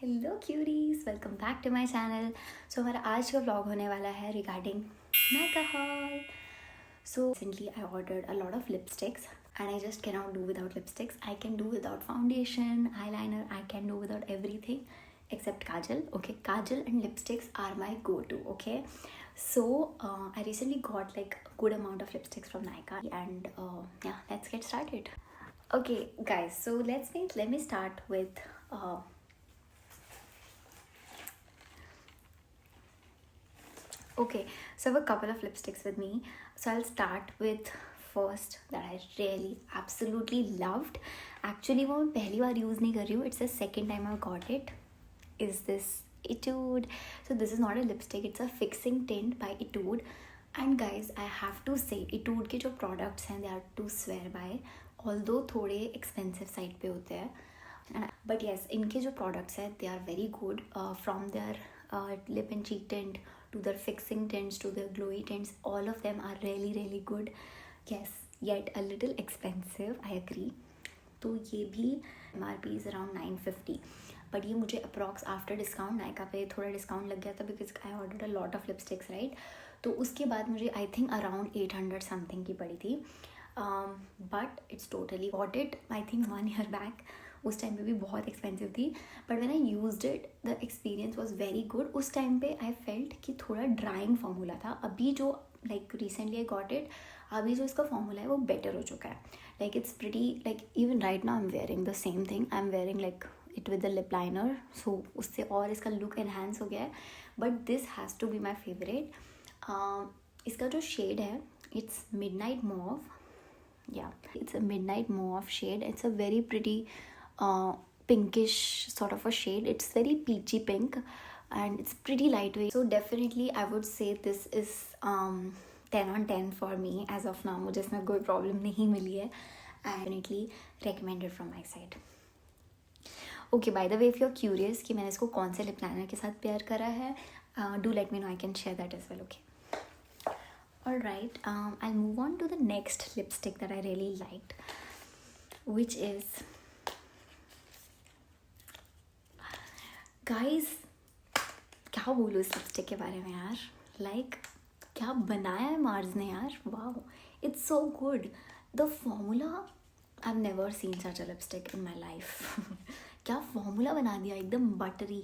Hello curies, welcome back to my channel. So हमारा आज का व्लॉग होने वाला है regarding Nykaa haul. So recently I ordered a lot of lipsticks and I just cannot do without lipsticks. I can do without foundation, eyeliner, I can do without everything except kajal. Okay, kajal and lipsticks are my go-to. Okay, so I recently got like a good amount of lipsticks from Nykaa and yeah, let's get started. Okay guys, so let me start with okay, so I have a couple of lipsticks with me. So I'll start with first that I really absolutely loved. Actually वो मैं पहली बार use नहीं कर रही हूँ. It's the second time I've got it. Is this Etude? So this is not a lipstick. It's a fixing tint by Etude. And guys, I have to say Etude के जो products हैं they are to swear by. Although थोड़े expensive side पे होते हैं. But yes, इनके जो products हैं they are very good. From their lip and cheek tint to their fixing tints to their glowy tints, all of them are really really good. Yes, yet a little expensive, I agree. तो ये भी MRP is around 950. But ये मुझे approx after discount Nykaa पे थोड़ा discount लग गया था because I order a lot of lipsticks right. तो उसके बाद मुझे आई थिंक अराउंड 800 समथिंग की पड़ी थी. But it's totally got it I think 1 year back. उस टाइम पे भी बहुत एक्सपेंसिव थी but when I used it the experience was very good. उस टाइम पे आई फेल्ट कि थोड़ा ड्राइंग फॉर्मूला था. अभी जो like recently I got it, अभी जो इसका फॉर्मूला है वो बेटर हो चुका है. Like it's pretty like even right now I am wearing the same thing. I am wearing like it with the lip liner, so उससे और इसका लुक एनहांस हो गया है. But this has to be my favourite. इसका जो shade है it's midnight mauve. Yeah, it's a midnight mauve shade. It's a very pretty pinkish sort of a shade. It's very peachy pink and it's pretty lightweight. So definitely I would say this is 10 on 10 for me as of now. मुझे इसमें कोई problem नहीं मिली है. Definitely recommended from my side. Okay, by the way, if you're curious कि मैंने इसको कौन से lip liner के साथ पेयर करा है, do let me know. I can share that as well. Okay. Alright, I'll move on to the next lipstick that I really liked, which is, guys, क्या बोलूँ इस लिपस्टिक के बारे में यार. लाइक क्या बनाया है मार्स ने यार. Wow, it's so good. The formula, I have never seen such a lipstick in my life. क्या फॉर्मूला बना दिया, एकदम बटरी.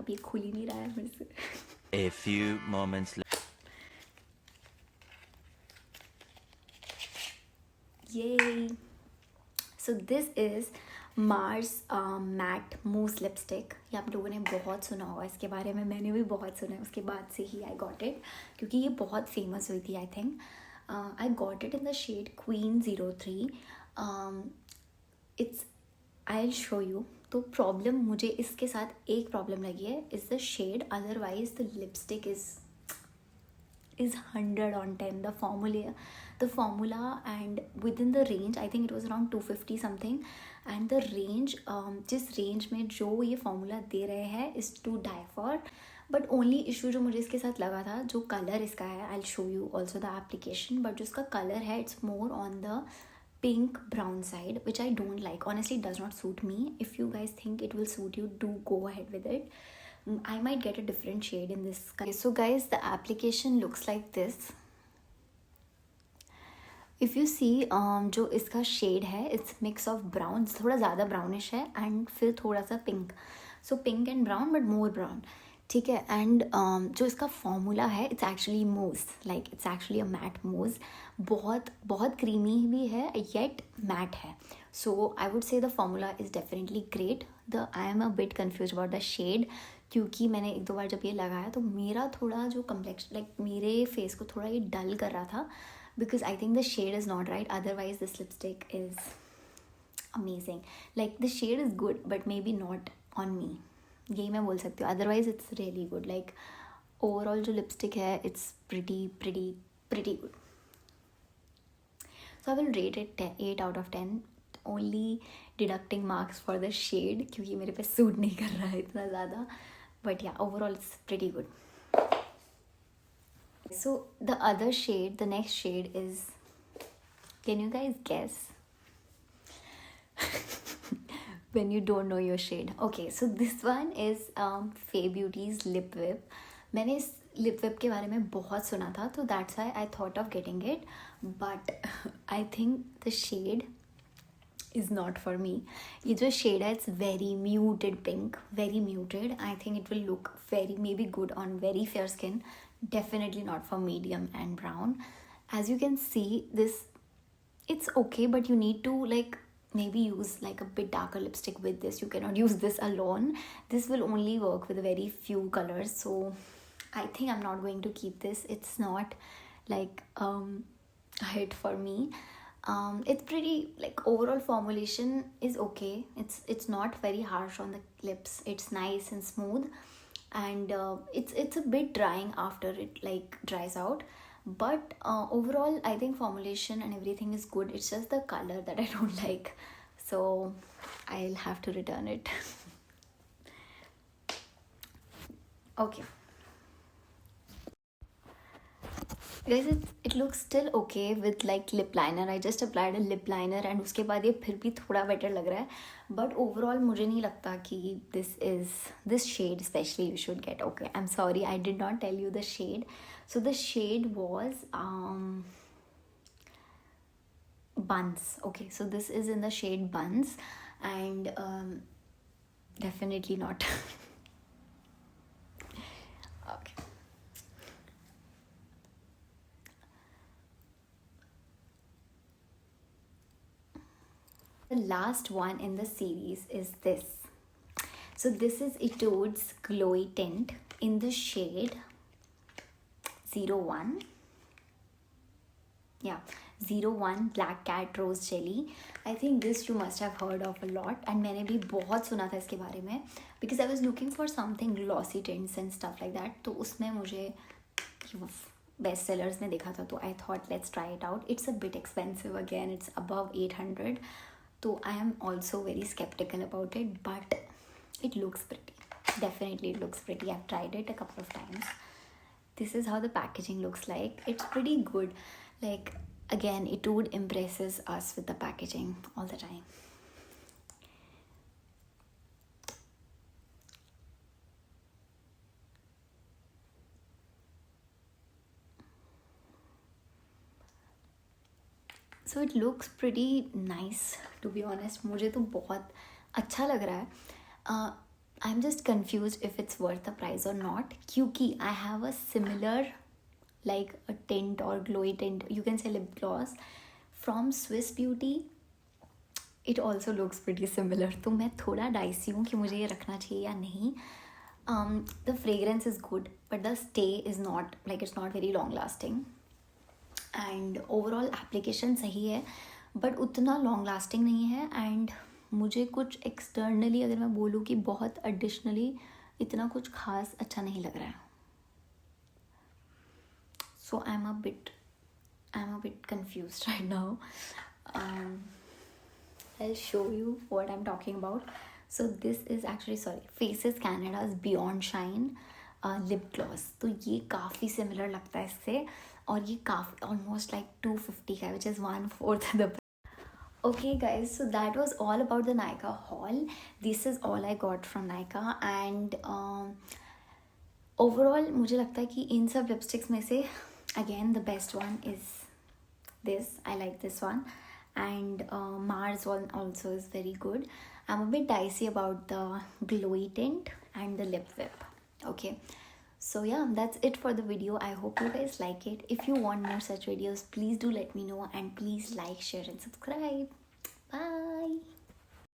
अब ये खुल ही नहीं रहा है मेरे से. A few moments later. Yay! So this is Mars Matte Mousse Lipstick. ये आप लोगों ने बहुत सुना होगा इसके बारे में. मैंने भी बहुत सुना है. उसके बाद से ही आई गॉट इट क्योंकि ये बहुत फेमस हुई थी. I think I got it in the shade Queen 03. It's I will show you. तो प्रॉब्लम मुझे इसके साथ एक प्रॉब्लम लगी है, is the shade. Otherwise the lipstick is 100 on 10. The formula and within the range, I think it was around 250 something. And the range, जिस range में जो ये formula दे रहे हैं is to die for. But only issue जो मुझे इसके साथ लगा था, जो color इसका है, I'll show you also the application. But जो इसका color है, it's more on the pink brown side, which I don't like. Honestly, it does not suit me. If you guys think it will suit you, do go ahead with it. I might get a different shade in this. Okay, so guys, the application looks like this. If you see, जो इसका shade है, it's mix of browns. थोड़ा ज़्यादा brownish है and फिर थोड़ा सा pink. So pink and brown, but more brown. ठीक है. And जो इसका formula है, it's actually mousse. Like it's actually a matte mousse. बहुत creamy भी है, yet matte है. So I would say the formula is definitely great. I am a bit confused about the shade. क्योंकि मैंने एक दो बार जब ये लगाया तो मेरा थोड़ा जो कम्प्लेक्शन लाइक मेरे फेस को थोड़ा ये डल कर रहा था because I think the shade is not right. Otherwise this lipstick is amazing. Like the shade is good but maybe not on me. यही मैं बोल सकती हूँ. Otherwise it's really good. Like overall जो लिपस्टिक है it's pretty good. So I will rate it 8 out of 10. Only deducting marks for the shade क्योंकि मेरे पे सूट नहीं कर रहा है इतना ज़्यादा. But yeah, overall it's pretty good. So the other shade, the next shade is, can you guys guess? when you don't know your shade. Okay, so this one is Fay Beauty's Lip Whip. मैंने इस lip whip के बारे में बहुत सुना था, तो that's why I thought of getting it, but I think the shade is not for me. ये जो shade है, it's very muted pink, very muted. I think it will look very maybe good on very fair skin, definitely not for medium and brown. As you can see, this, it's okay, but you need to like maybe use like a bit darker lipstick with this. You cannot use this alone. This will only work with a very few colors, so I think I'm not going to keep this. It's not like a hit for me. It's pretty, like, overall formulation is okay. It's not very harsh on the lips. It's nice and smooth, and it's a bit drying after it like dries out. But overall, I think formulation and everything is good. It's just the color that I don't like, so I'll have to return it. Okay. Guys, it looks still okay with like lip liner. I just applied a lip liner and उसके बाद ये फिर भी थोड़ा better लग रहा है. But overall मुझे नहीं लगता कि this shade especially you should get. Okay, I'm sorry, I did not tell you the shade. So the shade was Buns. Okay, so this is in the shade Buns, and definitely not. Okay. The last one in the series is this. So this is Etude's Glowy Tint in the shade 01. Yeah, 01 Black Cat Rose Jelly. I think this you must have heard of a lot, and मैंने भी बहुत सुना था इसके बारे में, because I was looking for something glossy tints and stuff like that. तो उसमें मुझे best sellers में देखा था, तो I thought let's try it out. It's a bit expensive again. It's above 800. So I am also very skeptical about it, but it looks pretty. Definitely it looks pretty. I've tried it a couple of times. This is how the packaging looks like. It's pretty good. Like, again, Etude impresses us with the packaging all the time. So it looks pretty nice, to be honest. मुझे तो बहुत अच्छा लग रहा है. I'm just confused if it's worth the price or not, क्योंकि I have a similar like a tint or glowy tint, you can say lip gloss, from Swiss Beauty. It also looks pretty similar. तो मैं थोड़ा dicey हूँ कि मुझे ये रखना चाहिए या नहीं. The fragrance is good, but the stay is not, like, it's not very long lasting. And overall application सही है, but उतना long lasting नहीं है. And मुझे कुछ externally अगर मैं बोलूँ कि बहुत additionally इतना कुछ खास अच्छा नहीं लग रहा है. So I'm a bit confused right now. I'll show you what I'm talking about. So this is actually, Faces Canada's Beyond Shine lip gloss. तो ये काफ़ी similar लगता है इससे, और ये काफ़ी almost like 250 का, which is 1/4 the price. Okay guys, so that was all about the Nykaa haul. This is all I got from Nykaa, and overall मुझे लगता है कि इन सब लिपस्टिक्स में से again the best one is this. I like this one, and Mars one also is very good. I'm a bit dicey about the glowy tint and the lip whip. Okay, so yeah, that's it for the video. I hope you guys like it. If you want more such videos, please do let me know, and please like, share and subscribe. Bye.